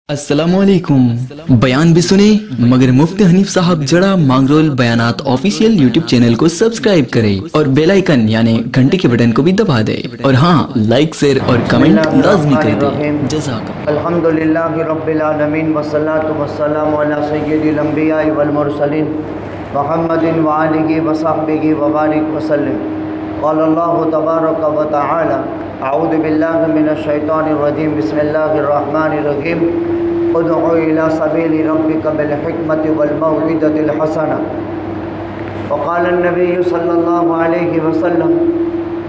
अस्सलामुअलैकुम। बयान भी सुने मगर मुफ्ती हनीफ साहब जड़ा मांगरोल बयानात ऑफिशियल यूट्यूब चैनल को सब्सक्राइब करें और बेल आइकन यानी घंटे के बटन को भी दबा दे और हाँ, लाइक शेयर और कमेंट लाजमी कर दे। जज़ाकल्लाह। अल्हम्दुलिल्लाहि रब्बिल आलमीन वस्सलातु वस्सलामु अला सय्यिदिल अंबिया वल मुरसलीन मुहम्मदिन व आलिहि व सहबिहि व बारिक वसल्लम। क़ाल अल्लाहु तबारक व तआला अऊज़ु बिल्लाहि मिनश शैतानिर रजीम बिस्मिल्लाहिर रहमानिर रहीम उदउ इला सबीलि रब्बिका बिल हिकमति वल मौइज़तिल हसना। वक़ाल अन्नबी सल्लल्लाहु अलैहि वसल्लम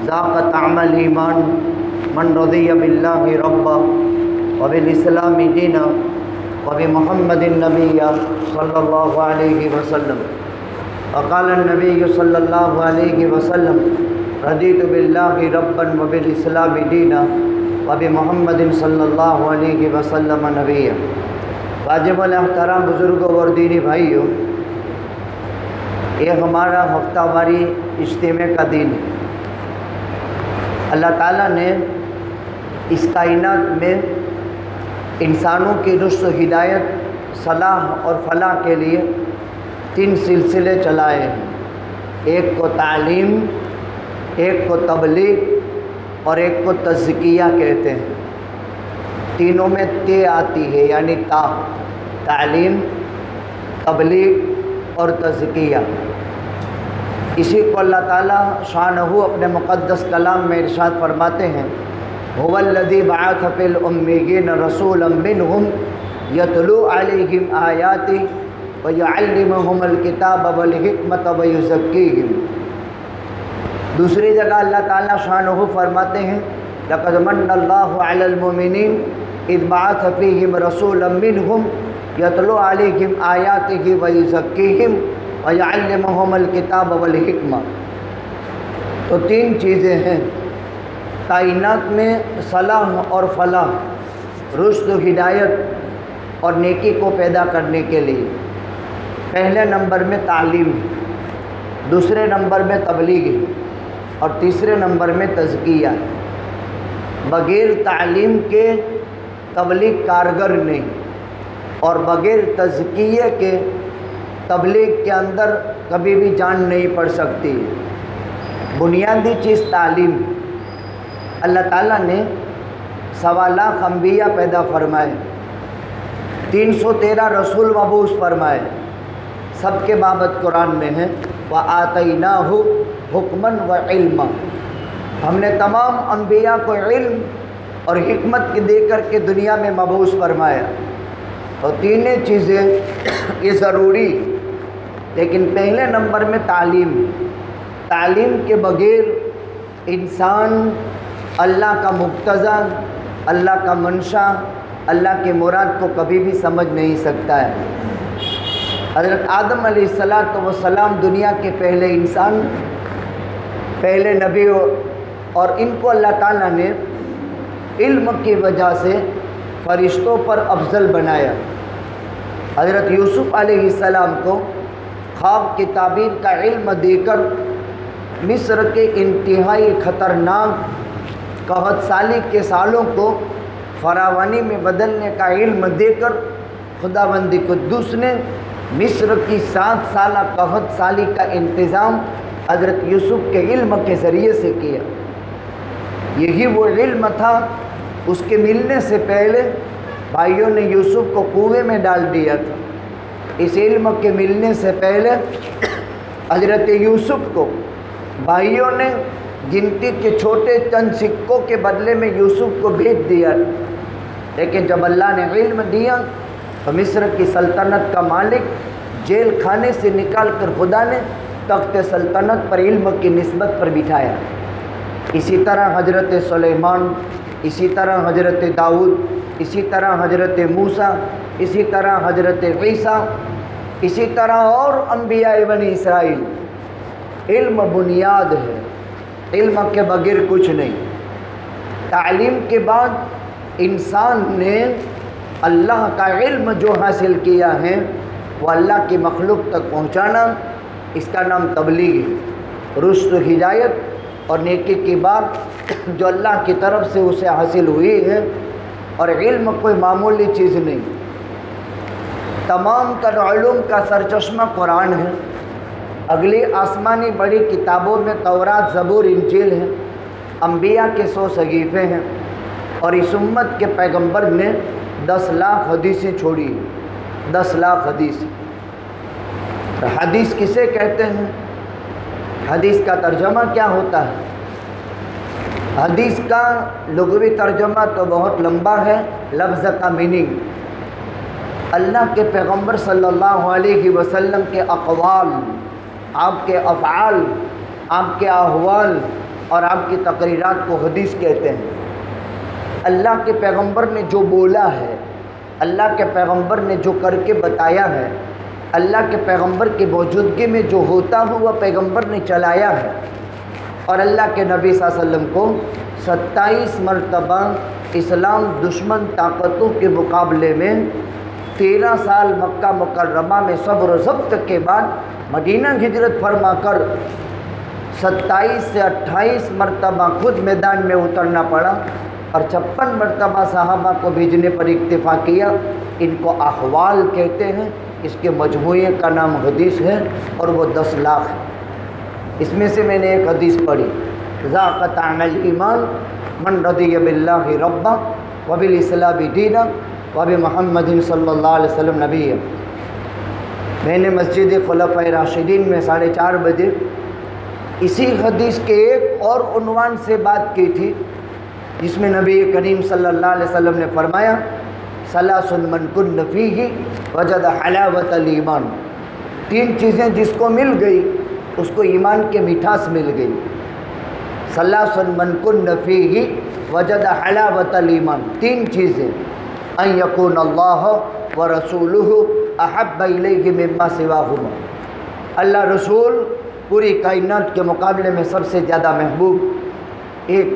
ज़ाक़ तअमल ईमान मन रज़िया बिल्लाहि रब्बा व बिल इस्लामी दीना व बि मुहम्मदिन नबिय्या सल्लल्लाहु अलैहि वसल्लम। वक़ाल अन्नबी सल्लल्लाहु अलैहि वसल्लम रज़ीतु बिल्लाहि रब्बन व बिल इस्लामी दीना व बि मुहम्मदिन सल्लल्लाहु अलैहि वसल्लम नबिय्या। वाजिबुल एहतराम बुज़ुर्गों और दीनी भाइयों, ये हमारा हफ्तावारी इज्तिमा का दिन है। अल्लाह ताला ने इस कायनात में इंसानों की रुश्द हिदायत, सलाह और फलाह के लिए 3 सिलसिले चलाए हैं। एक को तालीम, एक को तबलीग और एक को तज़किया कहते हैं। तीनों में ते आती है यानी तालीम, तबलीग और तज़किया। इसी को अल्लाह ताला शानहू अपने मुक़द्दस कलाम में इरशाद फरमाते हैं, हुवल्लज़ी बअथ फ़िल उम्मिय्यीन रसूलन मिनहुम यतलू अलैहिम आयाति व युअल्लिमुहुमुल किताब वल हिकमत व युज़क्कीहिम। दूसरी जगह अल्लाह ताला शानहू फरमाते हैं, लक़द मन्नल्लाहु अलल मुमिनीन इज़ बअथ फ़ीहिम रसूलन मिनहुम यतलू अलैहिम आयातिहि व युज़क्कीहिम व युअल्लिमुहुमुल किताब वल हिकमत। तो 3 चीज़ें हैं कायनात में सलाह और फलाह, रुश्द, हिदायत और नेकी को पैदा करने के लिए। पहले नंबर में तालीम, दूसरे नंबर में तबलीग और तीसरे नंबर में तज़किया। बग़ैर तालीम के तबलीग कारगर नहीं और बग़ैर तज़किये के तबलीग के अंदर कभी भी जान नहीं पड़ सकती। बुनियादी चीज़ तालीम। अल्लाह ताला ने 1.25 लाख अंबिया पैदा फरमाए, 313 रसूल मबूस फरमाए, सबके बाबत कुरान में है व आतैनाहु हुक्मन व इल्मा। हमने तमाम अंबिया को इल्म और हिकमत के दे कर के दुनिया में मबूस फरमाया। तो तीनों चीज़ें ये ज़रूरी, लेकिन पहले नंबर में तालीम। तालीम के बग़ैर इंसान अल्लाह का मुक्तज़ा, अल्लाह का मंशा, अल्लाह के मुराद को कभी भी समझ नहीं सकता है। हज़रत आदम अलैहिस्सलातु वस्सलाम दुनिया के पहले इंसान, पहले नबी और इनको अल्लाह ताला ने इल्म की वजह से फ़रिश्तों पर अफजल बनाया। हज़रत यूसुफ़ अलैहिस्सलाम को ख्वाब की ताबीर का इल्म देकर मिस्र के इंतहाई ख़तरनाक कहत साली के सालों को फरावानी में बदलने का इल्म देकर खुदाबंदी कुद्दूस ने मिस्र की 7 साल कहत साली का इंतज़ाम हज़रत यूसुफ़ के इल्म के ज़रिए से किया। यही वो इल्म था, उसके मिलने से पहले भाइयों ने यूसुफ़ को कुएं में डाल दिया था। इस इल्म के मिलने से पहले हज़रत यूसुफ़ को भाइयों ने गिनती के छोटे चंद सिक्कों के बदले में यूसुफ़ को भेज दिया। लेकिन जब अल्लाह ने इल्म दिया तो मिस्र की सल्तनत का मालिक जेल खाने से निकाल कर खुदा ने तख्त सल्तनत पर इल्म की निस्बत पर बिठाया। इसी तरह हज़रत सुलेमान, इसी तरह हज़रत दाऊद, इसी तरह हज़रत मूसा, इसी तरह हज़रत ईसा, इसी तरह और अंबिया बनी इसराइल। इल्म बुनियाद है, इल्म के बगैर कुछ नहीं। तालीम के बाद इंसान ने अल्लाह का इल्म जो हासिल किया है वो अल्लाह की मखलूक तक पहुँचाना, इसका नाम तबलीग है। रुश्द, हिदायत और नेकी की बात जो अल्लाह की तरफ से उसे हासिल हुई है, اور علم کوئی معمولی چیز نہیں، تمام تر علوم کا سرچشمہ قرآن ہے۔ اگلی آسمانی بڑی کتابوں میں تورات، زبور، انجیل ہے، انبیاء کے 100 صحیفے ہیں، اور اس امت کے پیغمبر نے 10 لاکھ حدیثیں چھوڑی ہیں، 10 لاکھ حدیث۔ حدیث کسے کہتے ہیں؟ حدیث کا ترجمہ کیا ہوتا ہے؟ حدیث کا لغوی ترجمہ تو بہت لمبا ہے، لفظ کا میننگ اللہ کے پیغمبر صلی اللہ علیہ وسلم کے اقوال، آپ کے افعال، آپ کے احوال اور آپ کی تقریرات کو حدیث کہتے ہیں۔ اللہ کے پیغمبر نے جو بولا ہے، اللہ کے پیغمبر نے جو کر کے بتایا ہے، اللہ کے پیغمبر کی موجودگی میں جو ہوتا ہوا پیغمبر نے چلایا ہے، اور اللہ کے نبی صلی اللہ علیہ وسلم کو 27 مرتبہ اسلام دشمن طاقتوں کے مقابلے میں 13 سال مکہ مکرمہ میں صبر و ضبط کے بعد مدینہ ہجرت فرما کر 27 سے 28 مرتبہ خود میدان میں اترنا پڑا، اور 56 مرتبہ صحابہ کو بھیجنے پر اکتفا کیا۔ ان کو احوال کہتے ہیں، اس کے مجموعے کا نام حدیث ہے، اور وہ 10 لاکھ ہے۔ اس میں سے میں نے ایک حدیث پڑھی، ذاق طعم الایمان من رضی باللہ ربا وبالاسلام دینا وبمحمد صلی اللہ علیہ وسلم نبی۔ میں نے مسجد خلفائے راشدین میں 4:30 بجے اسی حدیث کے ایک اور عنوان سے بات کی تھی، جس میں نبی کریم صلی اللہ علیہ وسلم نے فرمایا ثلاث من کن فیہ وجد حلاوۃ الایمان، 3 چیزیں جس کو مل گئی اس کو ایمان کے مٹھاس مل گئی۔ ثلاث من کن فیہ وجد حلاوۃ الایمان، 3 چیزیں، ان یکون اللہ ورسولہ احب الیہ مما سواہما، اللہ رسول پوری کائنات کے مقابلے میں سب سے زیادہ محبوب، ایک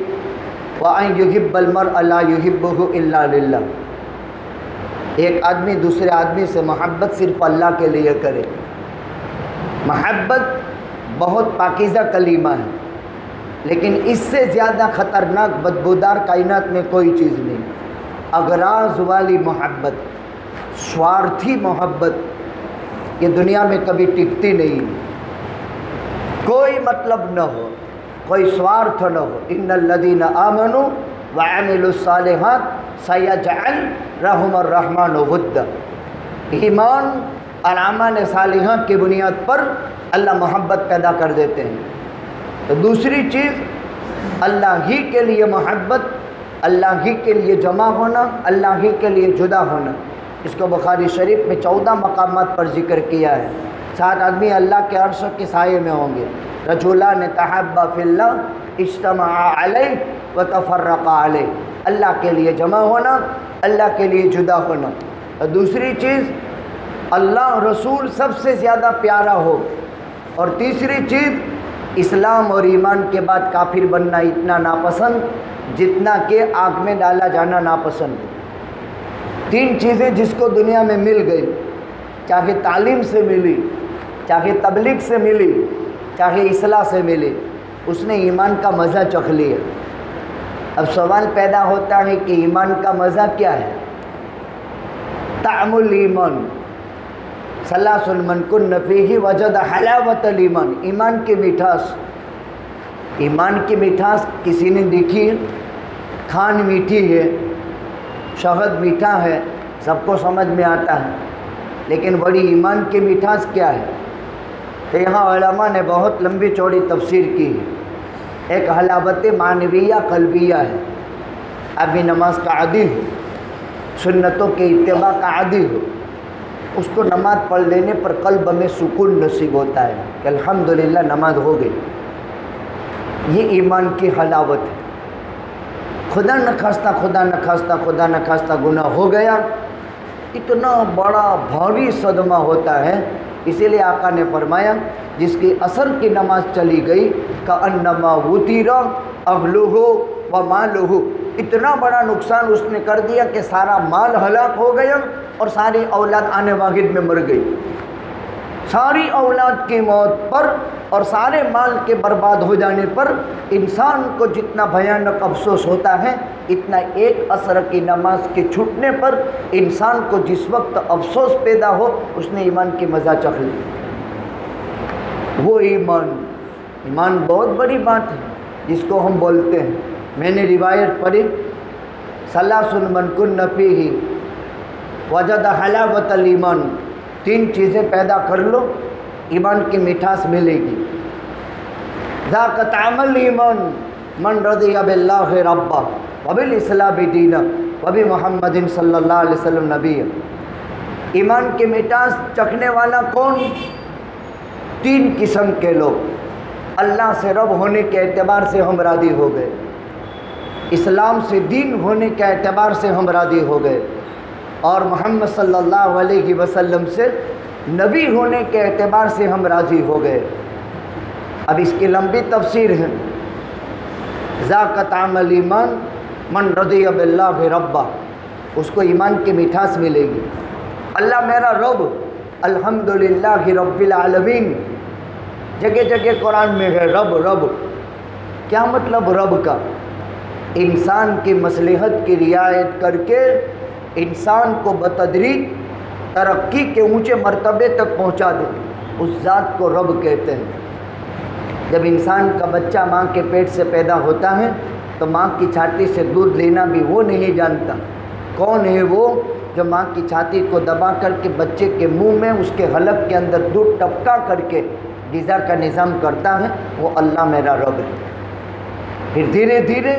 وَأَن يُحِبَّ الْمَرْءَ لَا يُحِبُّهُ إِلَّا لِلَّهِ، ایک آدمی دوسرے آدمی سے محبت صرف اللہ کے لیے کرے۔ محبت بہت پاکیزہ کلمہ ہے، لیکن اس سے زیادہ خطرناک بدبودار کائنات میں کوئی چیز نہیں۔ اغراض والی محبت، سوارتھی محبت، یہ دنیا میں کبھی ٹکتی نہیں، کوئی مطلب نہ ہو، کوئی سوارتھ نہ ہو۔ ان الذین آمنوا وعملوا الصالحات سیجعل لهم الرحمن ودا، ایمان اور اعمال صالحہ کی بنیاد پر اللہ محبت پیدا کر دیتے ہیں۔ تو دوسری چیز، اللہ ہی کے لیے محبت، اللہ ہی کے لیے جمع ہونا، اللہ ہی کے لیے جدا ہونا۔ اس کو بخاری شریف میں 14 مقامات پر ذکر کیا ہے۔ 7 آدمی اللہ کے عرش کے سائے میں ہوں گے، رجلان تحابا فی اللہ اجتمعا علیہ وتفرقا علیہ، اللہ کے لیے جمع ہونا، اللہ کے لیے جدا ہونا۔ اور دوسری چیز، اللہ رسول سب سے زیادہ پیارا ہو، اور تیسری چیز، اسلام اور ایمان کے بعد کافر بننا اتنا ناپسند جتنا کہ آگ میں ڈالا جانا ناپسند ہے۔ 3 چیزیں جس کو دنیا میں مل گئی، چاہے تعلیم سے ملی، چاہے تبلیغ سے ملی، چاہے اصلاح سے ملی، اس نے ایمان کا مزہ چکھ لیا۔ اب سوال پیدا ہوتا ہے کہ ایمان کا مزہ کیا ہے؟ طعم الایمان، ثلاث من کن فیہ وجد حلاوۃ الایمان، ایمان کی مٹھاس۔ ایمان کی مٹھاس کسی نے دیکھی ہے؟ کھان میٹھی ہے، شہد میٹھا ہے، سب کو سمجھ میں آتا ہے، لیکن بڑی ایمان کی مٹھاس کیا ہے؟ تو یہاں علماء نے بہت لمبی چوڑی تفسیر کی ہے۔ ایک حلاوت معنویہ قلبیہ ہے، ابھی نماز کا عادی ہو، سنتوں کے اتباع کا عادی ہو، اس کو نماز پڑھ لینے پر قلب میں سکون نصیب ہوتا ہے کہ الحمدللہ نماز ہو گئی۔ یہ ایمان کی حلاوت ہے۔ خدا نخواستہ گناہ ہو گیا، اتنا بڑا بھاری صدمہ ہوتا ہے۔ اسی لیے آقا نے فرمایا جس کی عصر کی نماز چلی گئی کأنما وطیر اہلہ ومالہ، اتنا بڑا نقصان اس نے کر دیا کہ سارا مال ہلاک ہو گیا اور ساری اولاد آنے واحد میں مر گئی۔ सारी औलाद की मौत पर और सारे माल के बर्बाद हो जाने पर इंसान को जितना भयानक अफसोस होता है, इतना एक असर की नमाज के छूटने पर इंसान को जिस वक्त अफसोस पैदा हो, उसने ईमान की मज़ा चख ली। वो ईमान बहुत बड़ी बात है जिसको हम बोलते हैं। मैंने रिवायत पढ़ी, सलासुन मन कुन्न फीही वजद हलावतल ईमान, 3 चीज़ें पैदा कर लो, ईमान की मिठास मिलेगी। ज़ाक़त अमल ईमान मन रज़िया बिल्लाहि रब्बा व बिल इस्लामी दीना व बि मुहम्मदिन सल्लल्लाहु अलैहि वसल्लम नबिय्या। ईमान की मिठास चखने वाला कौन? 3 किस्म के लोग। अल्लाह से रब होने के एतबार से हम राज़ी हो गए, इस्लाम से दीन होने के एतबार से हम राज़ी हो गए, और मोहम्मद सल्लल्लाहु अलैहि वसल्लम से नबी होने के एतबार से हम राज़ी हो गए। अब इसकी लंबी तफसीर है। ज़ाक़त अमल ईमान मन रज़िया बिल्लाहि रब्बा, उसको ईमान की मिठास मिलेगी। अल्लाह मेरा रब, अल्हम्दुलिल्लाहि रब्बिल आलमीन, जगह जगह कुरान में है रब रब। क्या मतलब रब का? इंसान की मसलहत की रियायत करके इंसान को बतदरीज तरक्की के ऊंचे मर्तबे तक पहुंचा दे, उस ज़ात को रब कहते हैं। जब इंसान का बच्चा माँ के पेट से पैदा होता है तो माँ की छाती से दूध लेना भी वो नहीं जानता। कौन है वो जो माँ की छाती को दबा करके बच्चे के मुंह में, उसके हलक के अंदर दूध टपका करके ग़िज़ा का निज़ाम करता है? वो अल्लाह मेरा रब है। फिर धीरे धीरे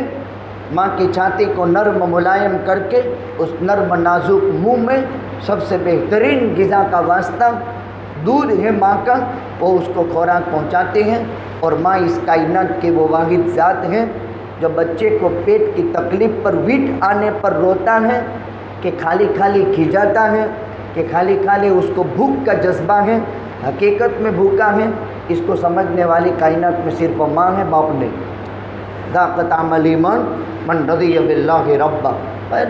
माँ की छाती को नर्म मुलायम करके उस नर्म नाजुक मुंह में सबसे बेहतरीन ग़िज़ा का वास्ता दूध है माँ का, वो उसको खुराक पहुँचाते हैं। और माँ इस कायनात के वो वाहिद ज़ात हैं जो बच्चे को पेट की तकलीफ़ पर वीट आने पर रोता है कि खाली खाली खिजाता है, कि खाली खाली उसको भूख का जज्बा है, हकीकत में भूखा है। इसको समझने वाली कायनात में सिर्फ माँ है, बाप नहीं। ज़ाक़त अमल ईमान मन रज़िया बिल्लाहि रब्बा,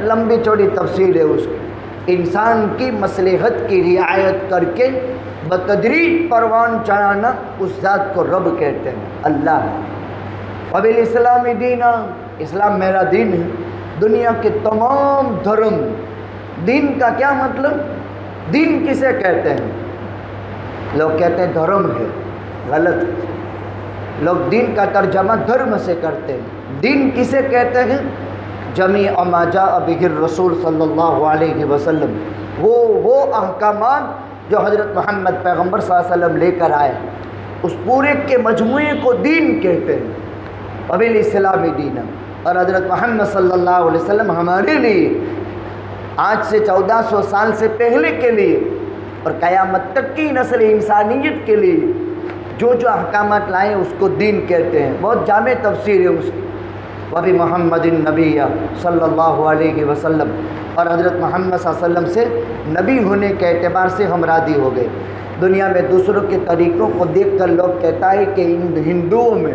लंबी चौड़ी तफसीर है उसकी। इंसान की मसलहत की रियायत करके बतदरीज परवान चढ़ाना, उस ज़ात को रब कहते हैं, अल्लाह है। व बिल इस्लामी दीना, इस्लाम मेरा दीन है। दुनिया के तमाम धर्म, दीन का क्या मतलब? दीन किसे कहते हैं? लोग कहते हैं धर्म है, गलत। लोग दीन का तर्जमा धर्म से करते हैं। दीन किसे कहते हैं? जमी मा जाअ बिहिर रसूल सल्लल्लाहु अलैहि वसल्लम, वो अहकामात जो हज़रत मोहम्मद पैगम्बर सल्लल्लाहु अलैहि वसल्लम लेकर आए, उस पूरे के मजमूए को दीन कहते हैं। वबिल इस्लामी दीन, और हज़रत मोहम्मद सल्लल्लाहु अलैहि वसल्लम हमारे लिए आज से 1400 साल से पहले के लिए और क़यामत तक की नस्ल इंसानियत के लिए जो जो अहकामात लाए उसको दीन कहते हैं। बहुत जामे तफसीर है उसकी। वबी मुहम्मदिन नबिय्या सल्लल्लाहु अलैहि वसल्लम, और हज़रत मोहम्मद सल्लल्लाहु अलैहि वसल्लम से नबी होने के एतबार से हम राज़ी हो गए। दुनिया में दूसरों के तरीक़ों को देख कर लोग कहता है कि इन हिंदुओं में,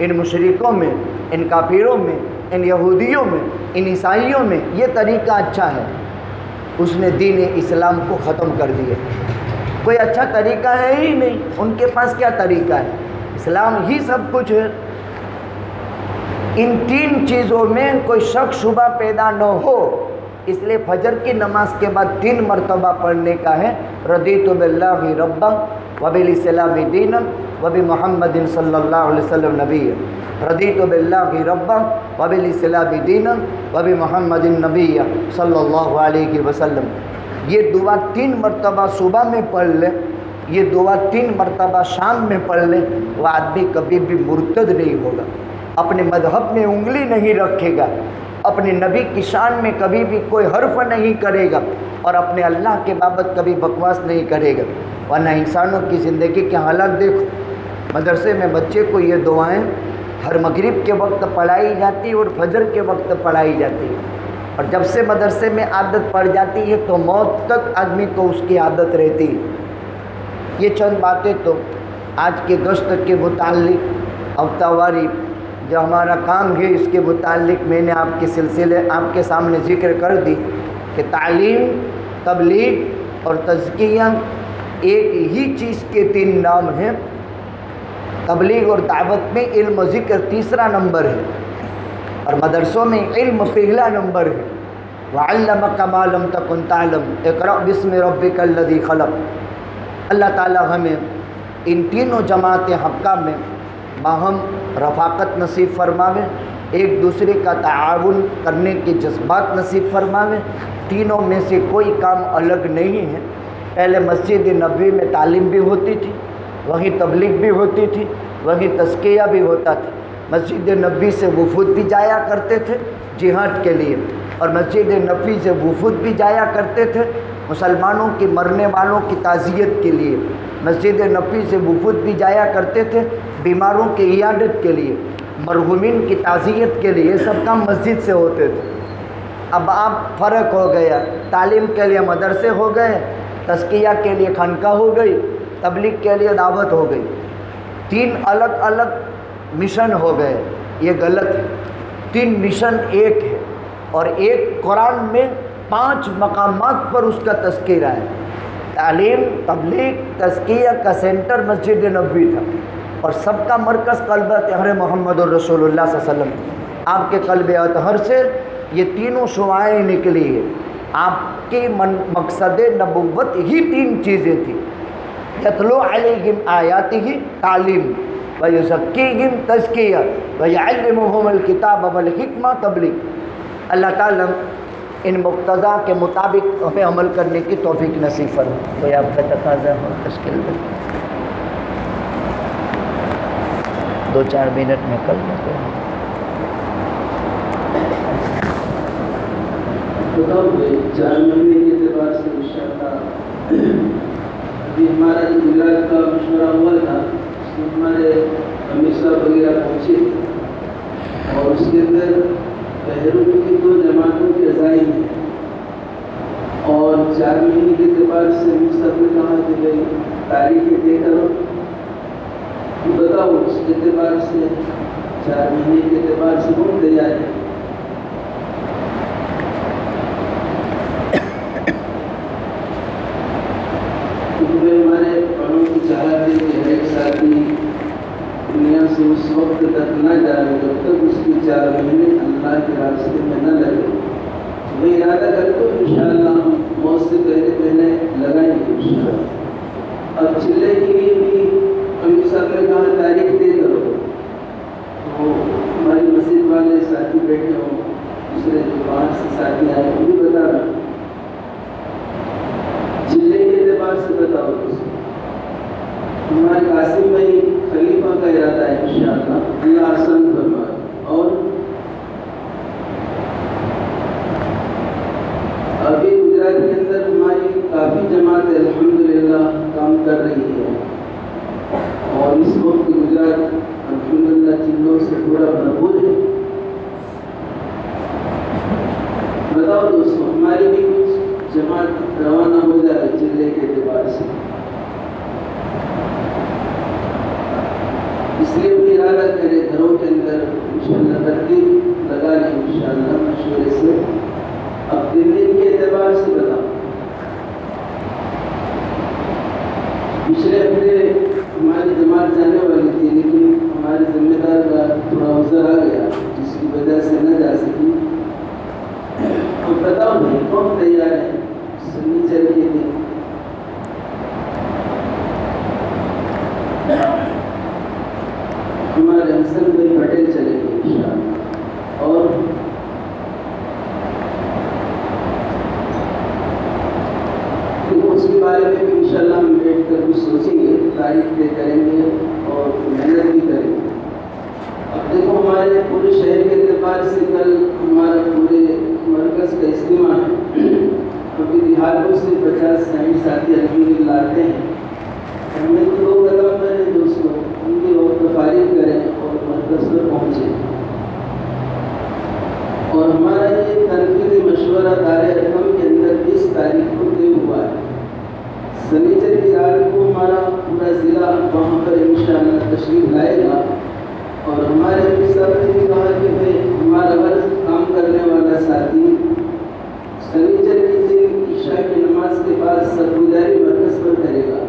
इन मुशरिकों में, इन काफिरों में, इन यहूदियों में, इन ईसाइयों में ये तरीक़ा अच्छा है। उसने दीन इस्लाम को ख़त्म कर दिया। कोई अच्छा तरीक़ा है ही नहीं, उनके पास क्या तरीक़ा है? इस्लाम ही सब कुछ है। इन 3 चीज़ों में कोई शक शुबा पैदा न हो, इसलिए फजर की नमाज के बाद 3 मरतबा पढ़ने का है। रदीतु बिल्लाहि रब्बा व बिल इस्लामी दीना व बि मुहम्मदिन सल्लल्लाहु अलैहि वसल्लम नबिय्या। रदीतु बिल्लाहि रब्बा व बिल इस्लामी दीना व बि मुहम्मदिन नबिय्या सल्लल्लाहु अलैहि वसल्लम। ये दुआ 3 मरतबा सुबह में पढ़ ले, ये दुआ 3 मरतबा शाम में पढ़ ले, वह आदमी कभी भी मुर्तद नहीं होगा, अपने मजहब में उंगली नहीं रखेगा, अपने नबी की शान में कभी भी कोई हर्फ नहीं करेगा, और अपने अल्लाह के बाबत कभी बकवास नहीं करेगा। वरना इंसानों की ज़िंदगी के हालात देखो। मदरसे में बच्चे को ये दुआएं हर मगरिब के वक्त पढ़ाई जाती है और फजर के वक्त पढ़ाई जाती है, और जब से मदरसे में आदत पड़ जाती है तो मौत तक आदमी को उसकी आदत रहती है। ये चंद बातें तो आज के गश्त के मुताल्लिक हफ्तावारी जो हमारा काम है इसके मुताल्लिक मैंने आपके सिलसिले आपके सामने ज़िक्र कर दी कि तालीम, तबलीग और तज़किया ایک ہی چیز کے 3 نام ہیں. تبلیغ اور دعوت میں علم و ذکر تیسرا نمبر ہے، اور مدرسوں میں علم پہلا نمبر ہے. وَعَلَّمَكَ مَا لَمْ تَكُنْ تَعْلَمُ اقرأ بِاسْمِ رَبِّكَ الَّذِي خَلَقَ. اللہ تعالیٰ ہمیں ان تینوں جماعت حقہ میں باہم رفاقت نصیب فرماوے، ایک دوسرے کا تعاون کرنے کے جذبات نصیب فرماوے. تینوں میں سے کوئی کام الگ نہیں ہے. پہلے مسجد نبوی میں تعلیم بھی ہوتی تھی، وہیں تبلیغ بھی ہوتی تھی، وہیں تزکیہ بھی ہوتا تھا. مسجد نبوی سے وفود بھی جایا کرتے تھے جہاد کے لیے، اور مسجد نبوی سے وفود بھی جایا کرتے تھے مسلمانوں کے مرنے والوں کی تعزیت کے لیے. مسجد نبوی سے وفود بھی جایا کرتے تھے بیماروں کی عیادت کے لیے، مرحومین کی تعزیت کے لیے. یہ سب کام مسجد سے ہوتے تھے. اب فرق ہو گیا، تعلیم کے لیے مدرسے ہو گئے، تزکیہ کے لیے خانقاہ ہو گئی، تبلیغ کے لیے دعوت ہو گئی. 3 الگ الگ مشن ہو گئے. یہ غلط ہے. 3 مشن ایک ہے، اور ایک قرآن میں 5 مقامات پر اس کا تذکرہ ہے. تعلیم، تبلیغ، تزکیہ کا سینٹر مسجد نبوی تھا، اور سب کا مرکز قلب اطہر محمد الرسول اللہ صلی اللہ علیہ وسلم. آپ کے قلب اطہر سے یہ تینوں شعاعیں نکلی ہے. آپ کی مقصد نبوت ہی 3 چیزیں تھیں: یتلو علیہم آیاتہ تعلیم، ویزکیہم تزکیہ، ویعلمہم الکتاب والحکمہ تبلیغ. اللہ تعالیٰ ان مقتضا کے مطابق ہمیں عمل کرنے کی توفیق نصیب فرمائے. کوئی آپ کا تقاضا ہو تشکیل میں 2-4 منٹ میں کل لیتے ہیں. بتاؤ 4 مہینے کے اعتبار سے انشاءاللہ ابھی ہمارا جو گجرات کا مشورہ ہوا تھا اس میں ہمارے امیر صاحب وغیرہ پہنچے، اور اس کے اندر بہروپی کی 2 جماعتوں کے عزائم ہیں. اور 4 مہینے کے اعتبار سے امیر صاحب نے کہا کہ بھائی تاریخیں طے کرو. بتاؤ اس کے اعتبار سے 4 مہینے کے اعتبار سے کون تیار ہے؟ ہمارے بڑوں کی چاہت ہے کہ ہر ایک ساتھی دنیا سے اس وقت تک نہ جائے جب تک اس کی 4 مہینے اللہ کے راستے میں نہ لگے. میں ارادہ کرتا ہوں انشاءاللہ ہم موت سے پہلے لگائیں گے انشاءاللہ. اب چلے کے لیے بھی امیر صاحب نے کہا تاریخ طے کرو، تو ہماری مسجد والے ساتھی بیٹھے ہوں، دوسرے جو باہر سے ساتھی آئے وہ بھی بتا رہا. چلے کے اعتبار سے بتاؤ. ہمارے قاسم بھائی خلیفہ کا ارادہ ہے انشاءاللہ، اللہ آسان فرمائے. اور ابھی گجرات کے اندر ہماری کافی جماعت الحمدللہ کام کر رہی ہے، اور اس وقت گجرات الحمدللہ چیزوں سے پورا بھرپور ہے. بتاؤ دوستوں، ہماری بھی کچھ جماعت روانہ ہو جائے چلے کے اعتبار سے. اس لیے بھی ارادہ کرے گھروں کے اندر انشاءاللہ ترتیب لگا لیں انشاءاللہ مشورے سے. اب 3 دن کے اعتبار سے بتاؤ. پچھلے ہفتے ہماری جماعت جانے والی تھی، لیکن ہمارے ذمہ دار کا تھوڑا عذر آ گیا جس کی وجہ سے نہ جا سکی. اب بتاؤ بھائی کون تیار ہے سنیچر کے دن؟ ہمارے حسن بھائی پٹیل چلے گئے انشاءاللہ. اور اس کے بارے میں بھی انشاءاللہ ہم بیٹھ کر کچھ سوچیں گے، تاریخ طے کریں گے اور محنت بھی کریں گے. اب دیکھو ہمارے پورے شہر کے اعتبار سے کل ہمارا پورے مرکز کا اجتماع ہے. ابھی دیہاتوں سے 50-60 ساتھی الحمدللہ آتے ہیں. ہمیں تو 2 قدم کریں دوستوں، ان کی وقت فارغ کریں اور مرکز پر پہنچیں. اور ہمارا یہ تنقیدی مشورہ دار ارقم کے اندر 20 تاریخ کو طے ہوا ہے. سنیچر کی رات کو ہمارا پورا ضلع وہاں پر انشاءاللہ تشریف لائے گا. اور ہمارے امیر صاحب نے بھی کہا کہ بھائی ہمارا ہر کام کرنے والا ساتھی سنیچر کے دن عشاء کی نماز کے بعد سرگزاری مرکز پر کرے گا.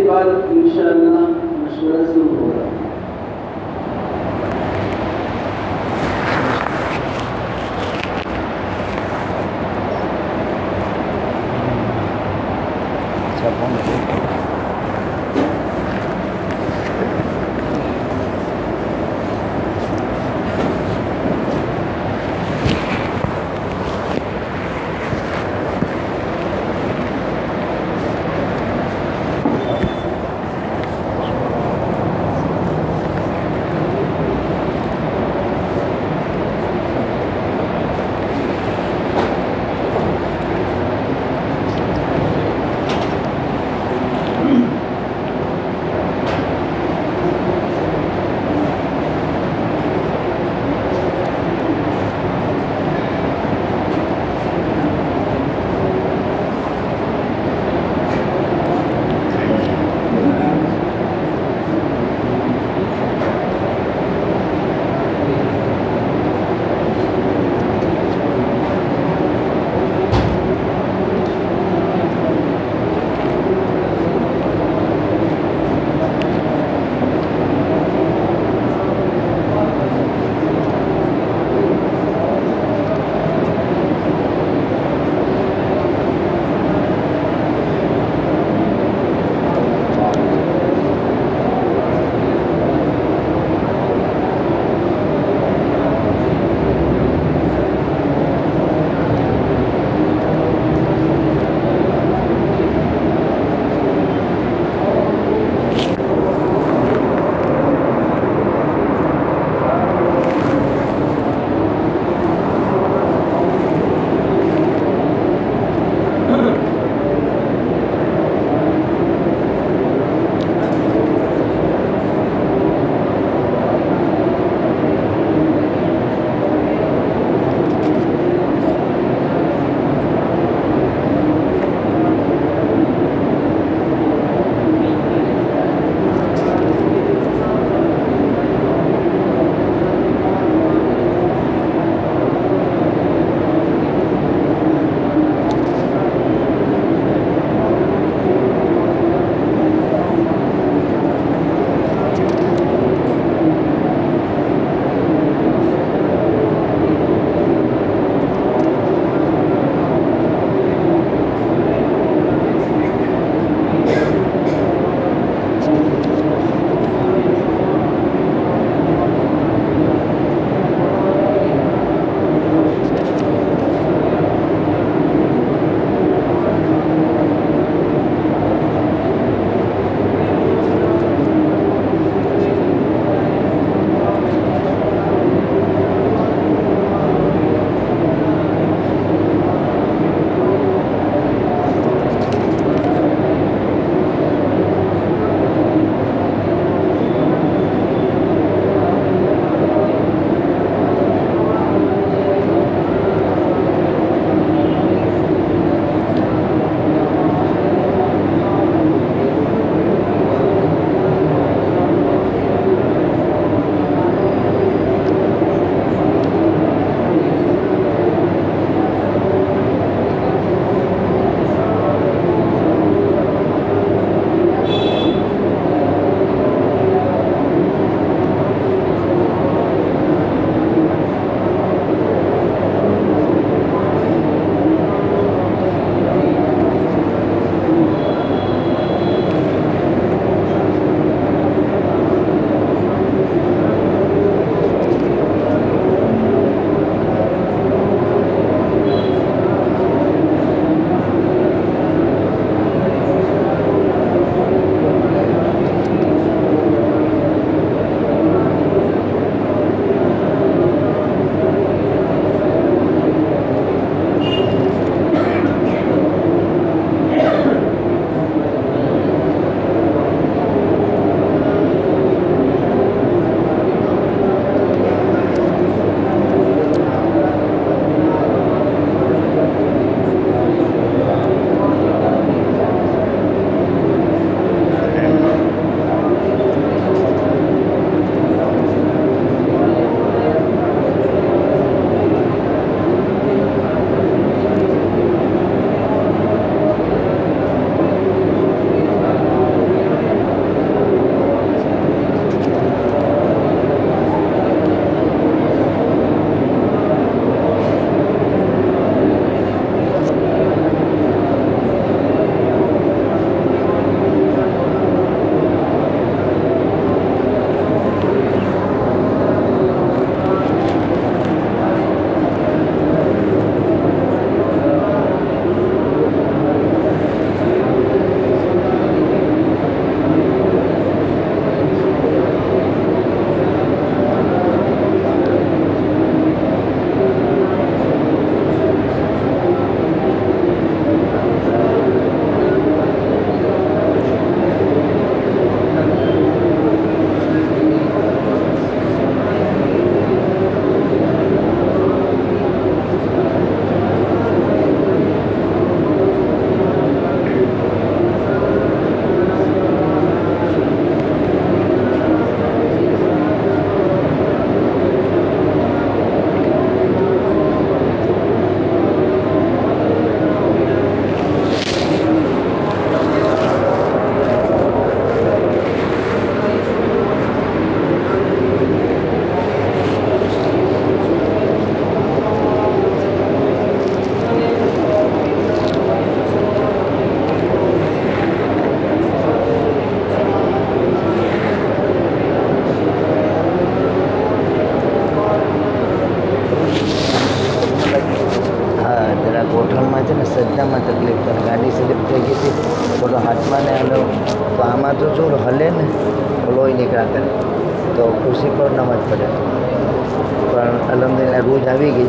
بعد انشاءاللہ مشورہ شروع ہوگا. તકલીફ પણ ગાડી સ્લીપ થઈ ગઈ હતી, થોડો હાથમાં ને હલો તો આમાં તો જો હલે ને તો લોહી નીકળ્યા કરે તો ખુરશી પર નમાજ પડે. પણ અલહમદુલિલ્લાહ રોજ આવી ગઈ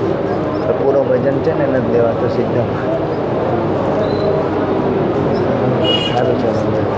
તો પૂરો વજન છે ને નથી દેવાતો સીધો. સારું છે અલહમદુલિલ્લાહ.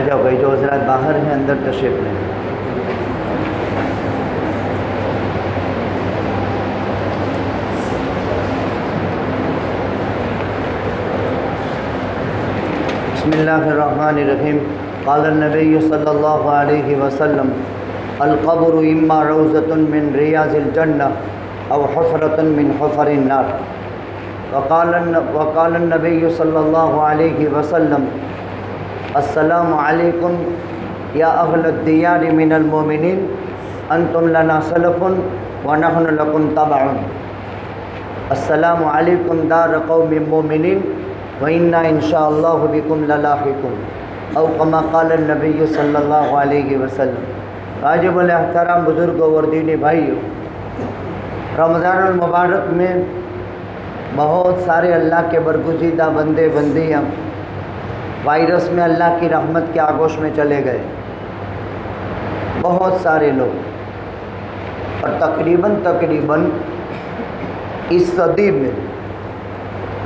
जाओ भाई, जो हजरात बाहर हैं अंदर तशरीफ लें. बिस्मिल्लाहिर्रहमानिर्रहीम. क़ाल नबी सल्लल्लाहु अलैहि वसल्लम अल-क़ब्रु इम्मा रौज़तुन मिन रियाज़िल जन्नह औ हुफ़रतुन मिन हुफ़रिन नार. वक़ाल नबी सल्लल्लाहु अलैहि वसल्लम अस्सलामु अलैकुम या अहलद दियार मिनल मोमिनीन अंतुम लना सलफ़ुन व नहनु लकुम तबअन. अस्सलामु अलैकुम दार क़ौमिन मोमिनीन व इन्ना इंशाअल्लाहु बिकुम ललाहिकुम औ कमा क़ाल नबी सल्लल्लाहु अलैहि वसल्लम. वाजिबुल एहतराम बुज़ुर्गों और दीनी भाइयों, रमज़ानुल मुबारक में बहुत सारे अल्लाह के बरगुज़ीदा बंदे बंदियाँ वायरस में अल्लाह की रहमत के आगोश में चले गए. बहुत सारे लोग, और तकरीबन इस सदी में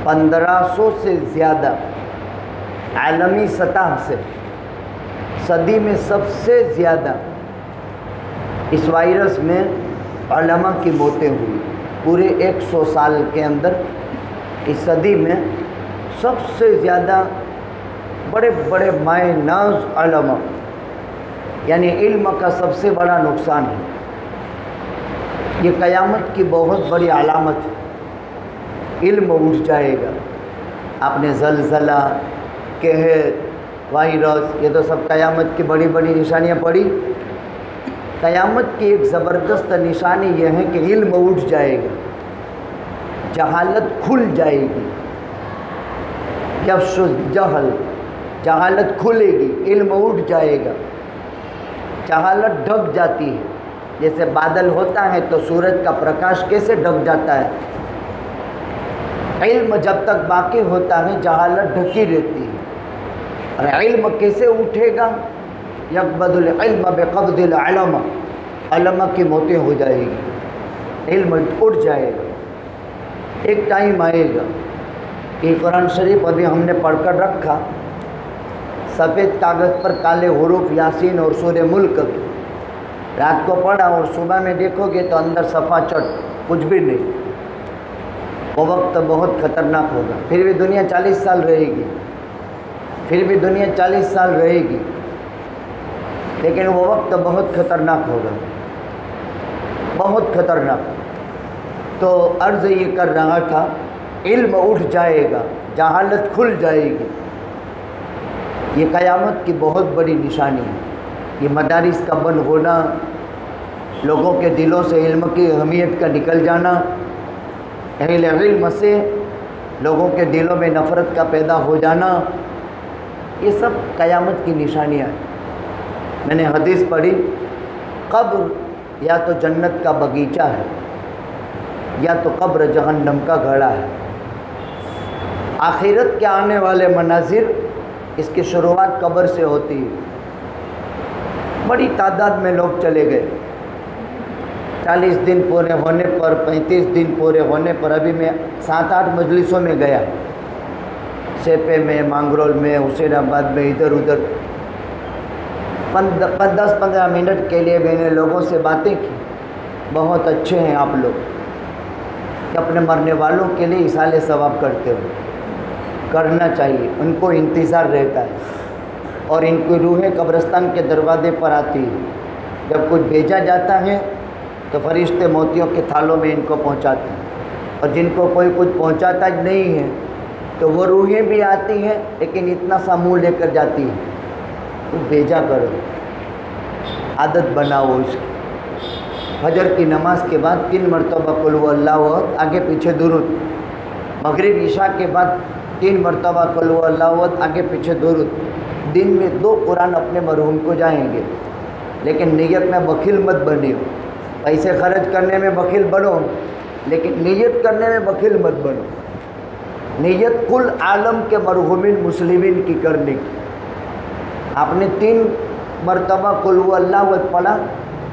1500 से ज़्यादा आलमी सतह से सदी में सबसे ज़्यादा इस वायरस में उलमा की मौतें हुई. पूरे 100 साल के अंदर इस सदी में सबसे ज़्यादा बड़े बड़े माए नाज उलमा, यानी इल्म का सबसे बड़ा नुकसान है. ये क़यामत की बहुत बड़ी अलामत है. इल्म उठ जाएगा. आपने ज़लज़ला, कहर, वायरस, ये तो सब क़यामत की बड़ी बड़ी निशानियाँ पड़ी. क़यामत की एक ज़बरदस्त निशानी यह है कि इल्म उठ जाएगा, जहालत खुल जाएगी. यफ्शु जहल, जहालत खुलेगी, इल्म उठ जाएगा. जहालत ढक जाती है. जैसे बादल होता है तो सूरज का प्रकाश कैसे ढक जाता है, इल्म जब तक बाकी होता है जहालत ढकी रहती है. और इल्म कैसे उठेगा, यक़बदुल इल्म बिक़ब्दिल उलमा, उलमा की मौतें हो जाएगी, इल्म उठ जाएगा. एक टाइम आएगा कि कुरान शरीफ अभी हमने पढ़कर रखा, सफ़ेद कागज़ पर काले हुरूफ यासीन और सूरह मुल्क, रात को पढ़ा और सुबह में देखोगे तो अंदर सफ़ा चट, कुछ भी नहीं. वो वक्त बहुत ख़तरनाक होगा. फिर भी दुनिया 40 साल रहेगी, फिर भी दुनिया 40 साल रहेगी, लेकिन वो वक्त बहुत ख़तरनाक होगा, बहुत ख़तरनाक. तो अर्ज़ ये कर रहा था, इल्म उठ जाएगा, जहालत खुल जाएगी. ये क़यामत की बहुत बड़ी निशानी है. ये मदारिस का बंद होना, लोगों के दिलों से इल्म की अहमियत का निकल जाना, अहले इल्म से लोगों के दिलों में नफ़रत का पैदा हो जाना, ये सब क़यामत की निशानियाँ हैं. मैंने हदीस पढ़ी, कब्र या तो जन्नत का बगीचा है या तो कब्र जहन्नम का घड़ा है. आखिरत के आने वाले मनाजिर इसकी शुरुआत कब्र से होती है। बड़ी तादाद में लोग चले गए। 40 दिन पूरे होने पर, 35 दिन पूरे होने पर, अभी मैं 7-8 मजलिसों में गया, सेपे में, मांगरोल में, हुसैनाबाद में, इधर उधर। 10-15 मिनट के लिए मैंने लोगों से बातें की। बहुत अच्छे हैं आप लोग कि अपने मरने वालों के लिए इसाले सवाब करते हो, करना चाहिए, उनको इंतज़ार रहता है। और इनकी रूहें कब्रिस्तान के दरवाजे पर आती है। जब कुछ भेजा जाता है तो फरिश्ते मोतियों के थालों में इनको पहुंचाते हैं, और जिनको कोई कुछ पहुंचाता नहीं है तो वो रूहें भी आती हैं लेकिन इतना सा मुँह लेकर जाती है। तो भेजा करो, आदत बनाओ उसकी। फजर की नमाज के बाद 3 मरतबा कुल हु अल्लाहु अहद, आगे पीछे दुरूद। मगरिब ईशा के बाद 3 मरतबा कुल हु अल्लाहु अहद, आगे पीछे दुरूद। दिन में 2 कुरान अपने मरहूम को जाएंगे, लेकिन नीयत में बखील मत बनियो। पैसे खर्च करने में बखील बनो, लेकिन नीयत करने में बखील मत बनो। नीयत कुल आलम के मरहूमिन मुस्लिमीन की करने की। आपने 3 मरतबा कुल हु अल्लाहु अहद पढ़ा,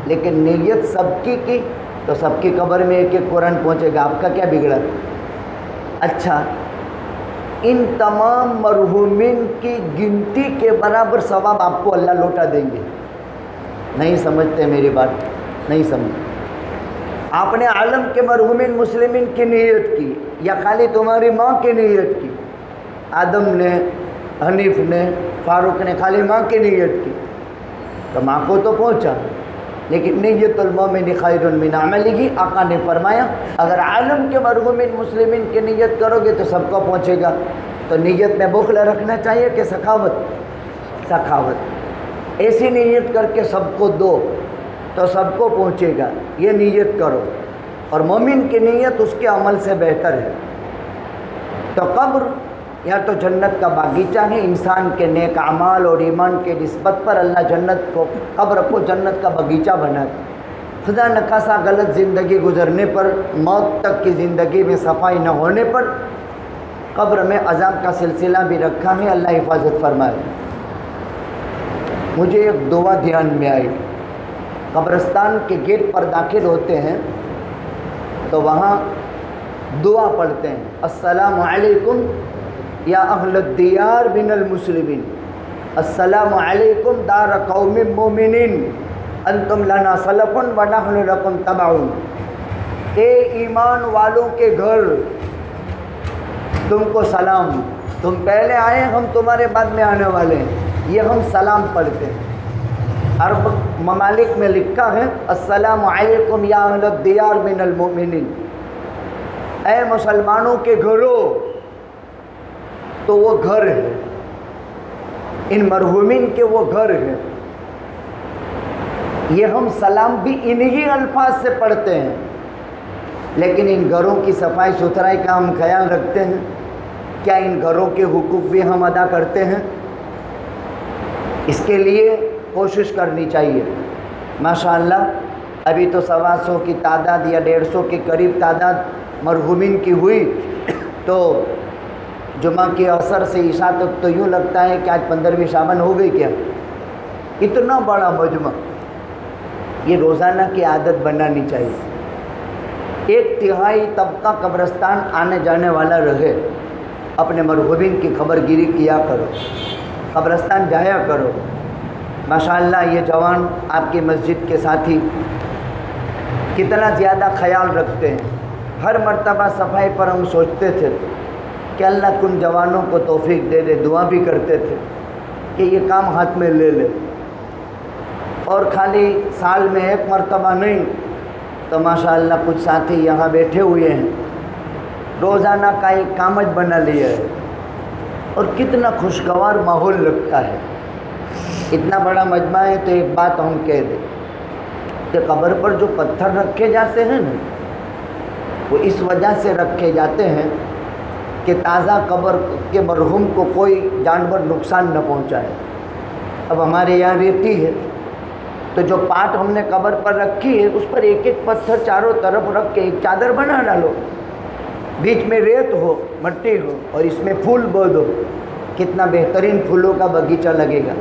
लेकिन नीयत सबकी की, तो सबकी कब्र में 1-1 कुरान पहुँचेगा। आपका क्या बिगड़ा? अच्छा, इन तमाम मरहूमिन की गिनती के बराबर सवाब आपको अल्लाह लौटा देंगे। नहीं समझते मेरी बात? नहीं समझ। आपने आलम के मरहूमिन मुस्लिमीन की नीयत की, या खाली तुम्हारी माँ की नीयत की? आदम ने, हनीफ ने, फारूक ने खाली माँ की नीयत की, तो माँ को तो पहुँचा, लेकिन नीयतुल मोमिन खैरुन मिन अमलिही। आका ने फरमाया अगर आलम के मरहूमिन मुस्लिमीन की नीयत करोगे तो सबको पहुँचेगा। तो नीयत में बुखल रखना चाहिए कि सखावत? सखावत। ऐसी नीयत करके सबको दो तो सबको पहुँचेगा, ये नीयत करो। और मोमिन की नीयत उसके अमल से बेहतर है। तो कब्र या तो जन्नत का बागीचा है। इंसान के नेक अमाल और ईमान के निस्बत पर अल्लाह जन्नत को, कब्र को जन्नत का बगीचा बना दे। खुदा नखासा गलत ज़िंदगी गुजरने पर, मौत तक की ज़िंदगी में सफाई न होने पर कब्र में अज़ाब का सिलसिला भी रखा है। अल्लाह हिफाजत फरमाए। मुझे एक दुआ ध्यान में आई। कब्रिस्तान के गेट पर दाखिल होते हैं तो वहाँ दुआ पढ़ते हैं, अस्सलामु अलैकुम या अहल दियार मिनल मुस्लिमीन, अस्सलामु अलैकुम दार कौमिन मोमिनीन, अंतुम लना सलफुन व नहनु लकुम तबाउन। ए ईमान वालों के घर, तुमको सलाम, तुम पहले आए, हम तुम्हारे बाद में आने वाले हैं। ये हम सलाम पढ़ते हैं। अरब ममालिक में लिखा है अस्सलामु अलैकुम या अहल दियार मिनल मोमिनीन, ऐ मुसलमानों के घरों। तो वो घर है, इन मरहूमिन के वो घर है। ये हम सलाम भी इन्हीं अल्फाज से पढ़ते हैं, लेकिन इन घरों की सफाई सुथराई का हम ख्याल रखते हैं? क्या इन घरों के हुकूक भी हम अदा करते हैं? इसके लिए कोशिश करनी चाहिए। माशाअल्लाह अभी तो 125 की तादाद या 150 के करीब तादाद मरहूमिन की हुई। तो जुमा के अवसर से ईशा तक तो यूँ लगता है कि आज 15वीं शाबान हो गई क्या। इतना बड़ा मजमा, ये रोज़ाना की आदत बनानी चाहिए। 1/3 तबका कब्रिस्तान आने जाने वाला रहे। अपने मरहूमिन की खबरगिरी किया करो, कब्रिस्तान जाया करो। माशाअल्लाह ये जवान आपकी मस्जिद के साथी कितना ज़्यादा ख्याल रखते हैं। हर मर्तबा सफाई पर हम सोचते थे कि अल्लाह उन जवानों को तौफीक दे दे, दुआ भी करते थे कि ये काम हाथ में ले ले। और खाली साल में 1 मरतबा नहीं, तो माशाअल्लाह कुछ साथी यहाँ बैठे हुए हैं, रोज़ाना का एक कामज बना लिया है। और कितना खुशगवार माहौल लगता है। इतना बड़ा मजमा है तो एक बात हम कह दें कि कब्र पर जो पत्थर रखे जाते हैं ना, वो इस वजह से रखे जाते हैं कि ताज़ा कब्र के मरहूम को कोई जानवर नुकसान न पहुंचाए। अब हमारे यहाँ रेती है, तो जो पाट हमने कब्र पर रखी है उस पर एक एक पत्थर चारों तरफ रख के एक चादर बना डालो। बीच में रेत हो, मट्टी हो और इसमें फूल बो दो, कितना बेहतरीन फूलों का बगीचा लगेगा।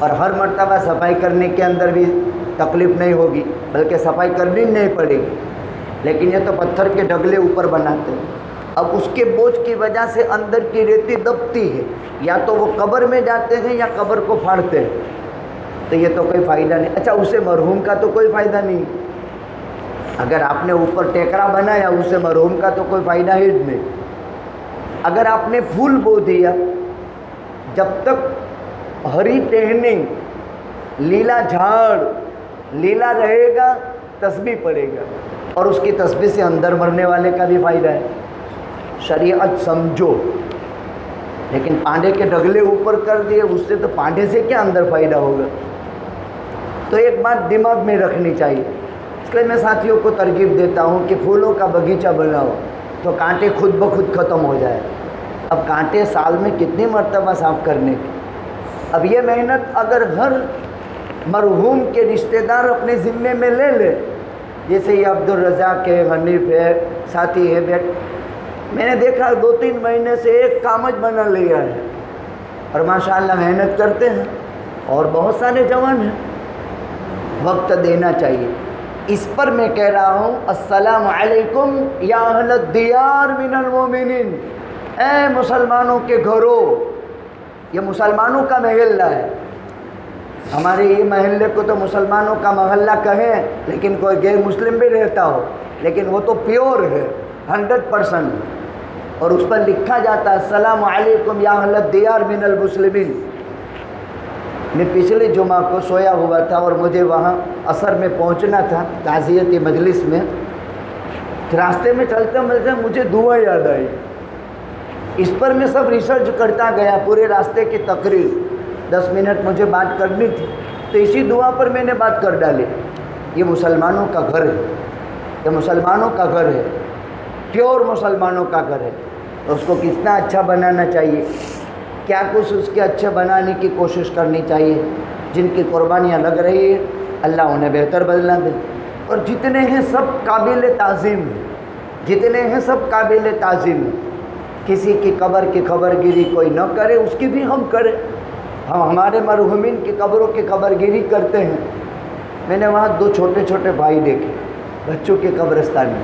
और हर मर्तबा सफाई करने के अंदर भी तकलीफ़ नहीं होगी, बल्कि सफाई करनी नहीं पड़ेगी। लेकिन ये तो पत्थर के ढगले ऊपर बनाते हैं। अब उसके बोझ की वजह से अंदर की रेती दबती है, या तो वो कब्र में जाते हैं या कब्र को फाड़ते हैं, तो ये तो कोई फ़ायदा नहीं। अच्छा, उसे मरहूम का तो कोई फ़ायदा नहीं। अगर आपने ऊपर टेकरा बनाया, उसे मरहूम का तो कोई फ़ायदा ही नहीं। अगर आपने फूल बो दिया, जब तक हरी टहनी, लीला झाड़ लीला रहेगा, तस्बीह पड़ेगा, और उसकी तस्बीह से अंदर मरने वाले का भी फ़ायदा है। शरीयत समझो। लेकिन पांडे के ढगले ऊपर कर दिए, उससे तो पांडे से क्या अंदर फ़ायदा होगा। तो एक बात दिमाग में रखनी चाहिए। इसलिए मैं साथियों को तरगीब देता हूँ कि फूलों का बगीचा बनाओ तो कांटे खुद ब खुद ख़त्म हो जाए। अब कांटे साल में कितनी मरतबा साफ़ करने की। अब ये मेहनत अगर हर मरहूम के रिश्तेदार अपने ज़िम्मे में ले ले, जैसे ये अब्दुल रज़ाक है, हनीफ है, साथी है, मैंने देखा 2-3 महीने से एक कामज बना लिया है और माशाअल्लाह मेहनत करते हैं, और बहुत सारे जवान हैं। वक्त देना चाहिए। इस पर मैं कह रहा हूँ, अस्सलामु अलैकुम या अहल दियार मिनल मोमिनीन, ए मुसलमानों के घरों। ये मुसलमानों का महल्ला है। हमारे ये महल्ले को तो मुसलमानों का महल्ला कहें, लेकिन कोई गैर मुस्लिम भी रहता हो, लेकिन वो तो प्योर है 100%। और उस पर लिखा जाता है अस्सलामु अलैकुम या अहल दियार मिनल मुस्लिमीन। मैं पिछले जुमा को सोया हुआ था और मुझे वहाँ असर में पहुँचना था ताज़ियती मजलिस में। रास्ते में चलते चलते मुझे दुआ याद आई। इस पर मैं सब रिसर्च करता गया, पूरे रास्ते की तकरीर 10 मिनट मुझे बात करनी थी, तो इसी दुआ पर मैंने बात कर डाली। ये मुसलमानों का घर है, ये मुसलमानों का घर है, प्योर मुसलमानों का घर है। तो उसको कितना अच्छा बनाना चाहिए, क्या कुछ उसके अच्छे बनाने की कोशिश करनी चाहिए। जिनकी कुर्बानियाँ लग रही है, अल्लाह उन्हें बेहतर बदला दे। और जितने हैं सब काबिल ताज़ीम हैं, जितने हैं सब काबिल ताज़ीम हैं। किसी की कब्र की खबरगिरी कोई न करे, उसकी भी हम करें। हम हमारे मरहुमीन की कब्रों की खबरगिरी करते हैं। मैंने वहाँ 2 छोटे छोटे भाई देखे बच्चों के कब्रिस्तान में।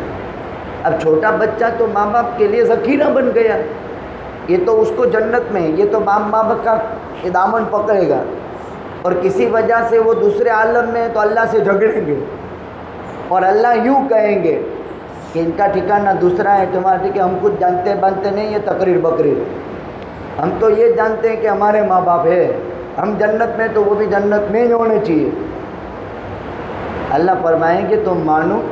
अब छोटा बच्चा तो माँ बाप के लिए ज़ख़ीरा बन गया, ये तो उसको जन्नत में है, ये तो माँ बाप का दामन पकड़ेगा। और किसी वजह से वो दूसरे आलम में है तो अल्लाह से झगड़ेंगे, और अल्लाह यूँ कहेंगे कि इनका ठिकाना दूसरा है, तुम्हारा ठीक है। हम कुछ जानते बनते नहीं, ये तकरीर बकरीर। हम तो ये जानते हैं कि हमारे माँ बाप है, हम जन्नत में, तो वो भी जन्नत में ही होने चाहिए। अल्लाह फरमाएंगे तुम मानो,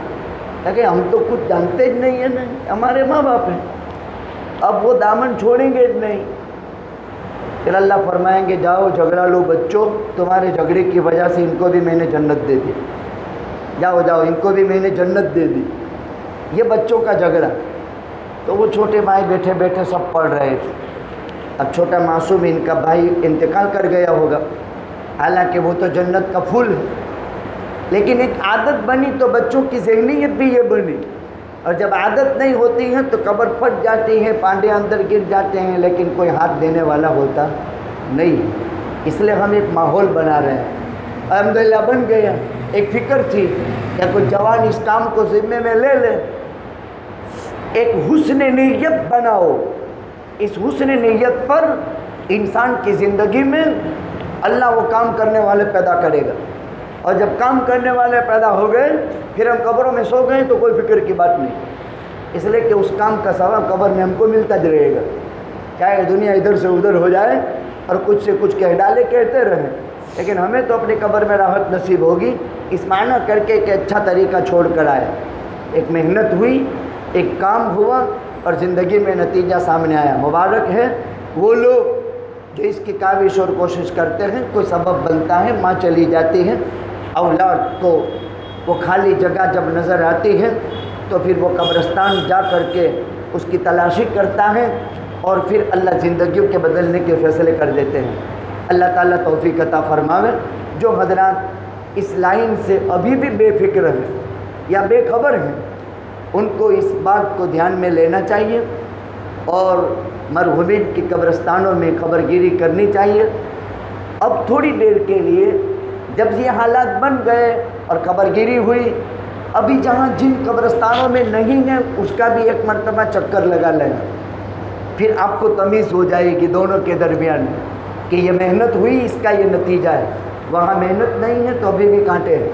कि हम तो कुछ जानते ही नहीं है, नहीं हमारे माँ बाप हैं। अब वो दामन छोड़ेंगे नहीं। फिर अल्लाह फरमाएंगे जाओ झगड़ा लो बच्चों, तुम्हारे झगड़े की वजह से इनको भी मैंने जन्नत दे दी, जाओ जाओ इनको भी मैंने जन्नत दे दी। ये बच्चों का झगड़ा। तो वो छोटे भाई बैठे बैठे सब पढ़ रहे थे। अब छोटा मासूम इनका भाई इंतकाल कर गया होगा, हालांकि वो तो जन्नत का फूल है, लेकिन एक आदत बनी तो बच्चों की ज़हनीयत भी ये बनी। और जब आदत नहीं होती है तो कब्र फट जाती है, पांडे अंदर गिर जाते हैं, लेकिन कोई हाथ देने वाला होता नहीं। इसलिए हम एक माहौल बना रहे हैं। अल्हम्दुलिल्लाह बन गया। एक फ़िक्र थी या कोई जवान इस काम को ज़िम्मे में ले ले। एक हुस्न नीयत बनाओ, इस हुस्न नीयत पर इंसान की ज़िंदगी में अल्लाह वो काम करने वाले पैदा करेगा। और जब काम करने वाले पैदा हो गए, फिर हम कब्रों में सो गए तो कोई फिक्र की बात नहीं, इसलिए कि उस काम का सवाब कब्र में हमको मिलता रहेगा। चाहे दुनिया इधर से उधर हो जाए और कुछ से कुछ कह डाले, कहते रहें, लेकिन हमें तो अपनी कब्र में राहत नसीब होगी। इस माना करके कि अच्छा तरीका छोड़ कर आया, एक मेहनत हुई, एक काम हुआ और ज़िंदगी में नतीजा सामने आया। मुबारक है वो लोग जो इसकी काविश और कोशिश करते हैं, कोई सबब बनता है, माँ चली जाती है, औलाद को वो खाली जगह जब नज़र आती है तो फिर वो कब्रिस्तान जा कर के उसकी तलाशी करता है और फिर अल्लाह ज़िंदगियों के बदलने के फ़ैसले कर देते हैं। अल्लाह ताला तौफीक अता फरमावे। जो हज़रात इस लाइन से अभी भी बेफिक्र हैं या बेखबर हैं, ان کو اس بات کو دھیان میں لینا چاہیے اور مرحومین کی قبرستانوں میں خبر گیری کرنی چاہیے۔ اب تھوڑی دیر کے لیے جب یہ حالات بن گئے اور خبر گیری ہوئی، ابھی جہاں جن قبرستانوں میں نہیں ہے اس کا بھی ایک مرتبہ چکر لگا لینا، پھر آپ کو تمیز ہو جائے گی دونوں کے درمیان کہ یہ محنت ہوئی، اس کا یہ نتیجہ ہے۔ وہاں محنت نہیں ہے تو ابھی بھی کانٹے ہیں۔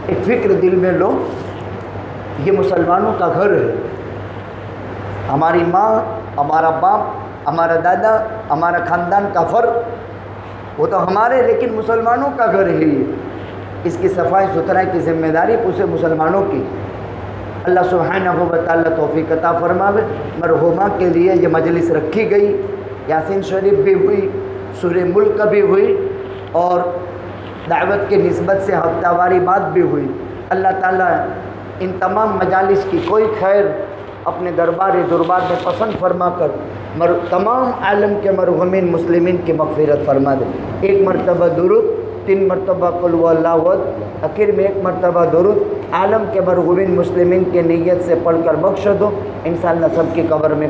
ایک فکر دل میں لو، یہ مسلمانوں کا گھر ہے، ہماری ماں، ہمارا باپ، ہمارا دادا، ہمارا خاندان کا فرد وہ تو ہمارے، لیکن مسلمانوں کا گھر ہے یہ۔ اس کی صفائی ستھرائی کی ذمہ داری اسے مسلمانوں کی۔ اللہ سبحانہ و تعالیٰ توفیق عطا فرماوے۔ مرحومہ کے لیے یہ مجلس رکھی گئی، یاسین شریف بھی ہوئی، سورہ ملک بھی ہوئی اور دعوت کے نسبت سے ہفتہ واری بات بھی ہوئی۔ اللہ تعالیٰ ان تمام مجالس کی کوئی خیر اپنے دربار میں پسند فرما کر تمام عالم کے مرحومین مسلمین کی مغفرت فرما دے۔ ایک مرتبہ درود، 3 مرتبہ قل هو اللہ احد، آخر میں 1 مرتبہ درود عالم کے مرحومین مسلمین کے نیت سے پڑھ کر بخش دو، انشاءاللہ سب کی قبر میں